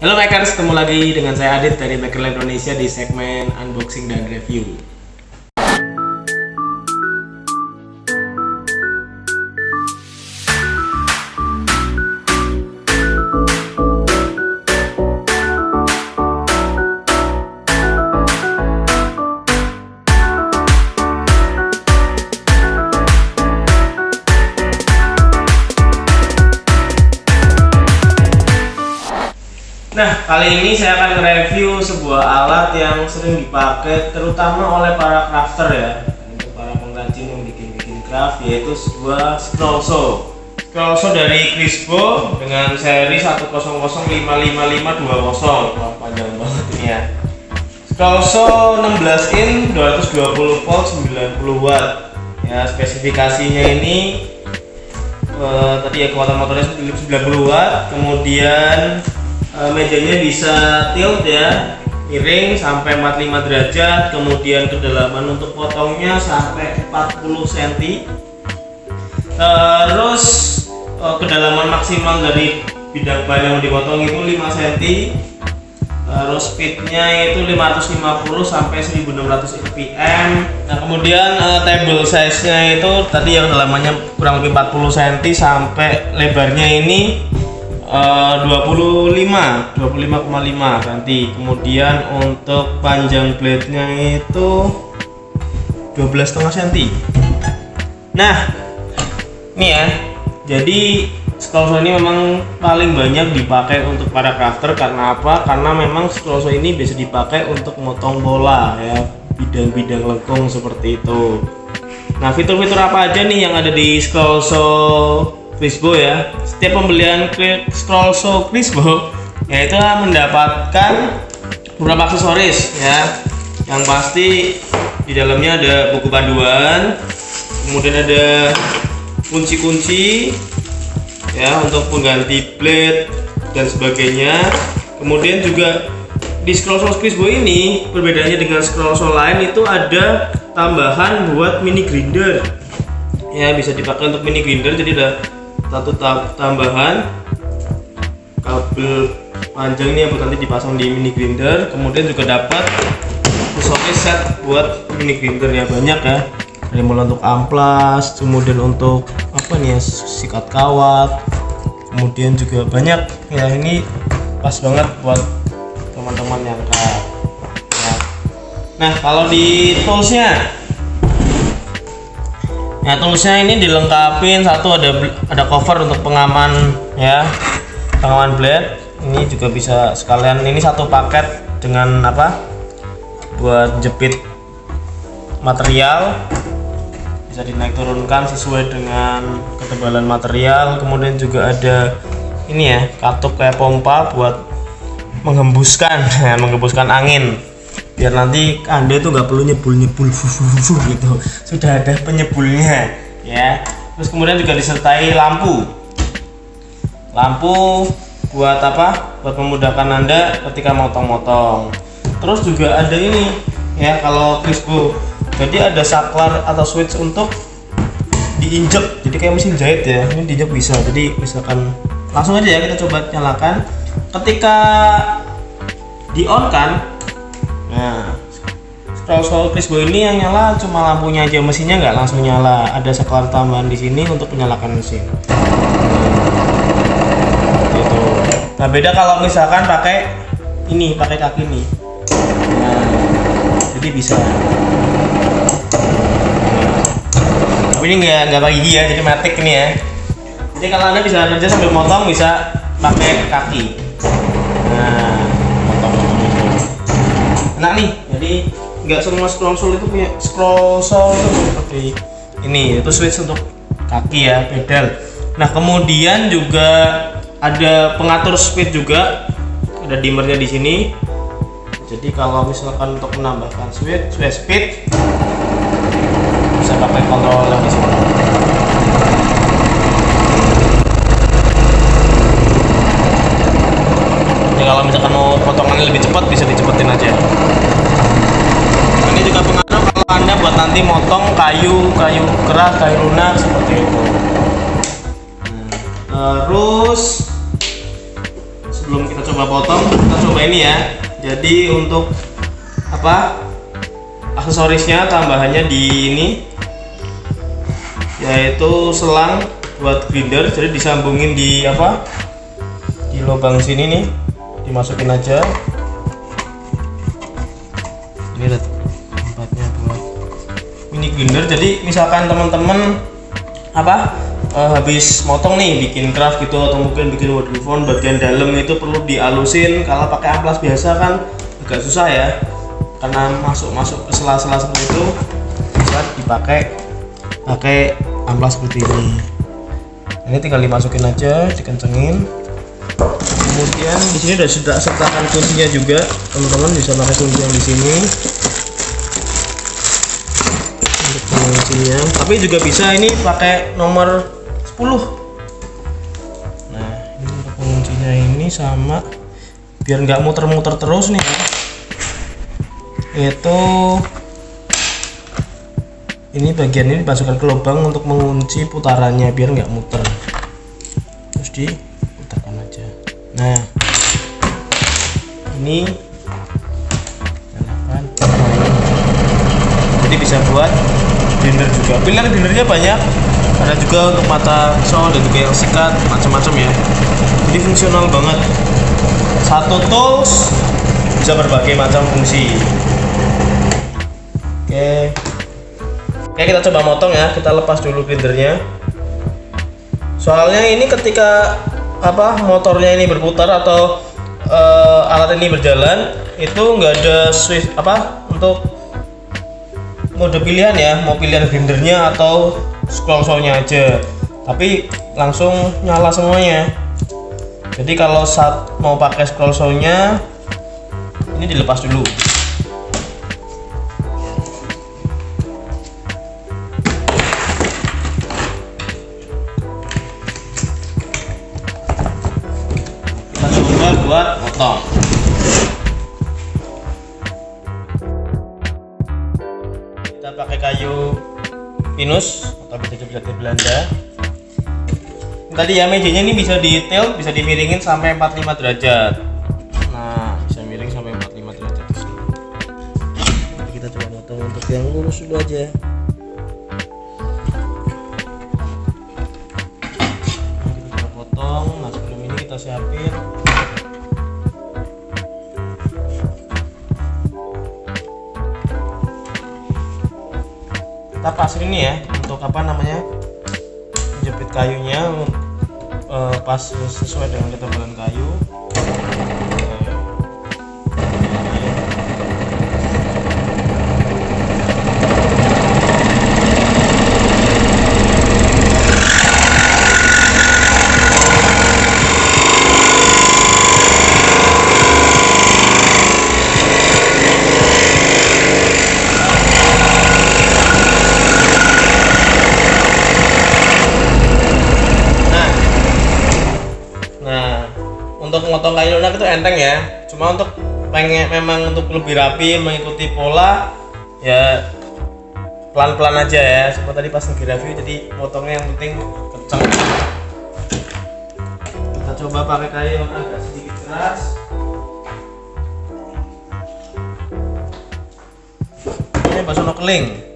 Halo Makers, ketemu lagi dengan saya Adit dari Maker Indonesia di segmen unboxing dan review. Nah, kali ini saya akan review sebuah alat yang sering dipakai terutama oleh para crafter ya, untuk para pengrajin yang bikin craft, yaitu sebuah scroll saw. Scroll saw dari Crispo dengan seri 100555520. Wah, panjang banget ini ya. Scroll saw 16 in 220 volt 90 watt. Ya, spesifikasinya ini tadi ya, kekuatan motornya 90 watt, kemudian mejanya bisa tilt ya, miring sampai 45 derajat, kemudian kedalaman untuk potongnya sampai 40 cm. Terus kedalaman maksimal dari bidang ban yang dipotong itu 5 cm. Terus speednya itu 550 sampai 1600 rpm. Nah, kemudian table size nya itu tadi yang kedalamannya kurang lebih 40 cm sampai lebarnya ini 25,5 nanti. Kemudian untuk panjang blade nya itu 12,5 cm. Nah, ini ya, jadi scroll saw ini memang paling banyak dipakai untuk para crafter. Karena apa? Karena memang scroll saw ini bisa dipakai untuk motong bola ya, bidang-bidang lengkung seperti itu. Nah, fitur-fitur apa aja nih yang ada di scroll saw Crispo ya? Setiap pembelian scroll saw Crispo yaitu mendapatkan beberapa aksesoris ya. Yang pasti di dalamnya ada buku panduan, kemudian ada kunci-kunci ya untuk pengganti blade dan sebagainya. Kemudian juga di scroll saw Crispo ini, perbedaannya dengan scroll saw lain itu ada tambahan buat mini grinder ya, bisa dipakai untuk mini grinder. Jadi ada satu tambahan kabel panjang ini yang nanti dipasang di mini grinder. Kemudian juga dapat aksesoris set buat mini grinder ya, banyak ya, dari mulai untuk amplas, kemudian untuk apa nih ya, sikat kawat, kemudian juga banyak ya. Ini pas banget buat teman-teman yang craft ya. Nah, kalau di toolsnya, ya toolsnya ini dilengkapin satu, ada cover untuk pengaman ya, pengaman blade. Ini juga bisa sekalian, ini satu paket dengan apa, buat jepit material, bisa dinaik turunkan sesuai dengan ketebalan material. Kemudian juga ada ini ya, katup kayak pompa buat menghembuskan ya, menghembuskan angin, biar nanti Anda tuh nggak perlu nyebul gitu, sudah ada penyebulnya ya. Terus kemudian juga disertai lampu buat apa, buat memudahkan Anda ketika motong-motong. Terus juga ada ini ya, kalau Crispo jadi ada saklar atau switch untuk diinjek, jadi kayak mesin jahit ya, ini diinjek bisa. Jadi misalkan langsung aja ya, kita coba nyalakan. Ketika di on kan, nah scroll saw Crispo ini yang nyala cuma lampunya aja, mesinnya nggak langsung nyala. Ada saklar tambahan di sini untuk menyalakan mesin. Gitu. Nah, beda kalau misalkan pakai ini, pakai kaki nih. Nah, jadi bisa. Tapi ini nggak pakai gigi ya, jadi matic ini ya. Jadi kalau Anda bisa kerja sambil motong, bisa pakai kaki. Nah, motong gitu. Enak nih. Jadi nggak semua scroll saw itu punya, scroll saw itu seperti ini, itu switch untuk kaki ya, pedal. Nah, kemudian juga ada pengatur speed juga, ada dimmernya di sini. Jadi kalau misalkan untuk menambahkan speed bisa pakai kontrol yang di sini. Jadi kalau misalkan mau potongannya lebih cepat, bisa dicepetin aja. Ini juga pengaruh kalau Anda buat nanti motong kayu keras, kayu lunak seperti itu. Terus sebelum kita coba coba potong, kita coba ini ya. Jadi untuk apa aksesorisnya, tambahannya di ini yaitu selang buat grinder. Jadi disambungin di apa di lubang sini nih, dimasukin aja. Ini ada tempatnya buat mini grinder. Jadi misalkan teman-teman apa habis motong nih, bikin craft gitu atau mungkin bikin waterphone, bagian dalam itu perlu dialusin. Kalau pakai amplas biasa kan agak susah ya, karena masuk ke sela-sela seperti itu. Bisa dipakai amplas seperti ini. Ini tinggal dimasukin aja, dikencengin. Kemudian di sini sudah sertakan kuncinya juga, teman-teman bisa pakai kunci yang di sini untuk penguncinya. Tapi juga bisa ini pakai nomor 10. Nah, ini untuk penguncinya ini sama, biar nggak muter-muter terus nih ya. Itu ini bagian ini dimasukkan ke lubang untuk mengunci putarannya biar nggak muter. Terus diputarkan aja. Nah, ini nyalakan. Jadi bisa buat grinder juga. Pilihan grindernya banyak. Ada juga untuk mata pisau, ada juga yang sikat, macam-macam ya. Jadi fungsional banget. Satu tools bisa berbagai macam fungsi. Oke, kita coba motong ya. Kita lepas dulu grindernya. Soalnya ini ketika apa motornya ini berputar atau alat ini berjalan, itu nggak ada switch apa untuk mode pilihan ya, mau pilihan grindernya atau scroll saw-nya aja, tapi langsung nyala semuanya. Jadi kalau saat mau pakai scroll saw-nya ini dilepas dulu. Kita coba buat potong. Kita pakai kayu pinus atau bisa di Belanda. Tadi ya mejanya ini bisa di tilt, bisa dimiringin sampai 45 derajat. Nah, bisa miring sampai 45 derajat di sini. Nanti kita coba potong untuk yang lurus dulu aja. Nah, kita coba potong. Nah, sebelum ini kita siapin kita pasang ini ya, untuk apa namanya, jepit kayunya pas sesuai dengan ketebalan kayu. Untuk motong kayu lunak itu enteng ya, cuma untuk memang untuk lebih rapi mengikuti pola ya pelan-pelan aja ya. Seperti tadi pas lagi review, jadi motongnya yang penting kenceng. Kita coba pakai kayu yang agak sedikit keras. Ini bakso keling.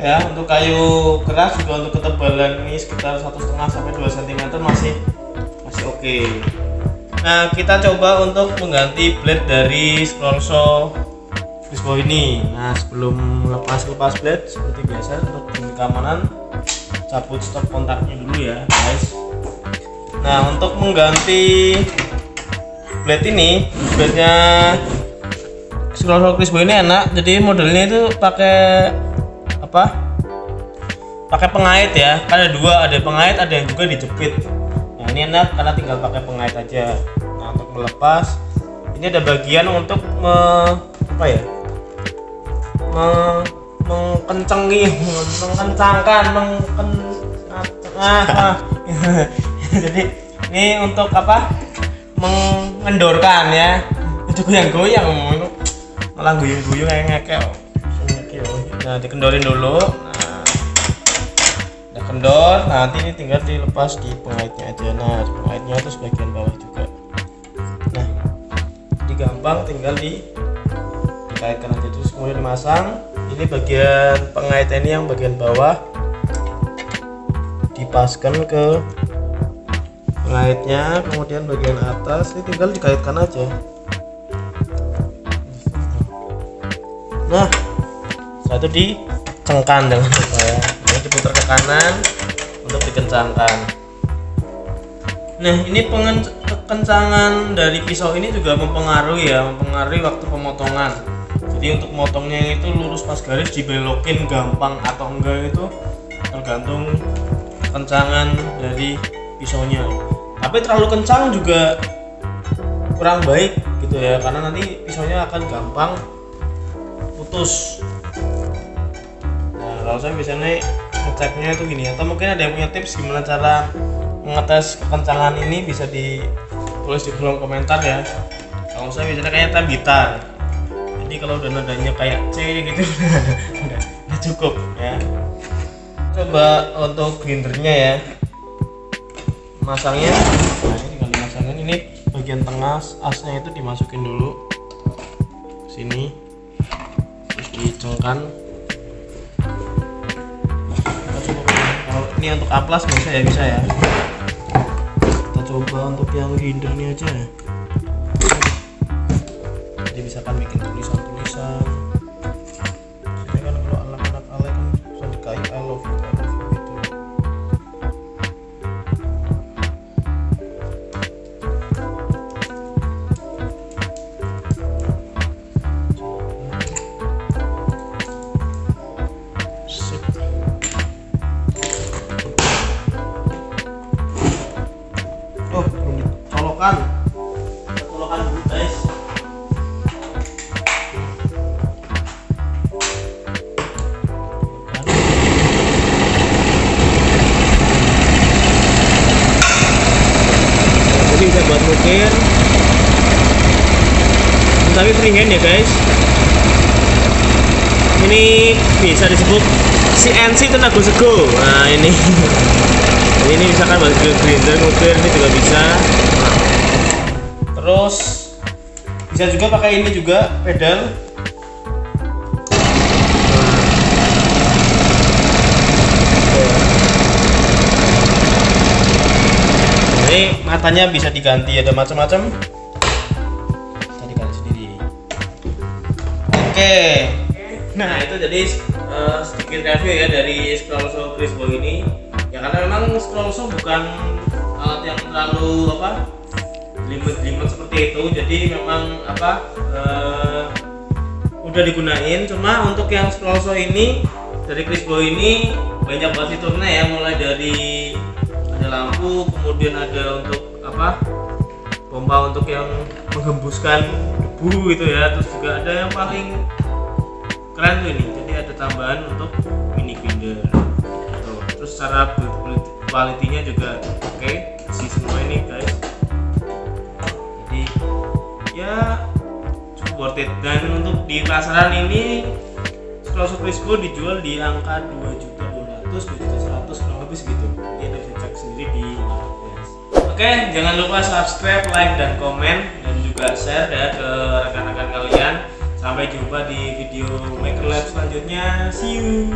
Ya, untuk kayu keras juga untuk ketebalan ini sekitar 1,5 sampai 2 cm masih oke. Nah, kita coba untuk mengganti blade dari scroll saw Crispo ini. Nah, sebelum lepas blade seperti biasa untuk keamanan, cabut stop kontaknya dulu ya guys. Nah, untuk mengganti blade ini, blade-nya scroll saw Crispo ini enak. Jadi modelnya itu pakai pakai pengait ya, kan ada dua, ada pengait, ada yang juga dijepit. Nah, ini enak karena tinggal pakai pengait aja. Nah, untuk melepas ini ada bagian untuk mengencangkan jadi ini untuk mengendorkan ya, itu goyang-goyang malah guyung-guyung kayak ngekel. Nah, dikendorin dulu. Nah, udah kendor, nanti ini tinggal dilepas di pengaitnya aja. Nah, di pengaitnya terus bagian bawah juga. Nah, jadi gampang, tinggal dikaitkan aja terus kemudian dimasang. Ini bagian pengaitnya ini yang bagian bawah dipaskan ke pengaitnya, kemudian bagian atas ini tinggal dikaitkan aja. Nah, setelah itu dicengkan dengan ya. Ini diputar ke kanan untuk dikencangkan. Nah, ini kekencangan dari pisau ini juga mempengaruhi waktu pemotongan. Jadi untuk motongnya itu lurus pas garis, dibelokin gampang atau enggak itu tergantung kencangan dari pisaunya. Tapi terlalu kencang juga kurang baik gitu ya, karena nanti pisaunya akan gampang putus. Nah, kalau saya biasanya ngeceknya itu gini, atau mungkin ada yang punya tips gimana cara mengetes kekencangan ini, bisa ditulis di kolom komentar ya. Kalau saya biasanya kayak tembitar, jadi kalau udah nadanya kayak C gitu udah cukup ya. Coba untuk grindernya ya, masangnya. Nah, ini tinggal dimasangin, ini bagian tengah asnya itu dimasukin dulu sini, terus dicengkan. Kalau ini untuk amplas bisa ya. Kita coba untuk yang grindernya aja. Jadi misalkan bikin tulisan. Ini kan kalau anak-anak alay kan bisa dikait I love you gitu. Belum dicolokan. Kita colokan dulu guys. Jadi bisa buat lukir, tapi freehand ya guys. Ini bisa disebut CNC tenaga sego. Nah, ini ini misalkan buat grinder ngukir ini juga bisa. Terus bisa juga pakai ini juga pedal. Ini matanya bisa diganti, ada macam-macam. Bisa diganti sendiri. Oke. Nah, itu jadi sedikit review ya dari Scrollsaw Crispo ini. Ya karena memang Scrollsaw bukan alat yang terlalu limit seperti itu. Jadi memang udah digunain. Cuma untuk yang Scrollsaw ini dari Crispo ini banyak banget fiturnya ya, mulai dari ada lampu, kemudian ada untuk pompa untuk yang menghembuskan debu gitu ya. Terus juga ada yang paling keren tuh ini, jadi ada tambahan untuk mini grinder gitu. Terus secara build quality-nya juga oke, bersih semua ini guys. Jadi ya cukup worth it. Dan untuk di pasaran ini Scrollsaw Crispo dijual di angka 2.200.000, 2.100.000 kurang lebih segitu. Jadi Anda bisa cek sendiri di marketplace. Oke, jangan lupa subscribe, like, dan komen, dan juga share ya ke rekan-rekan kalian. Sampai jumpa di video Maker Lab selanjutnya. See you.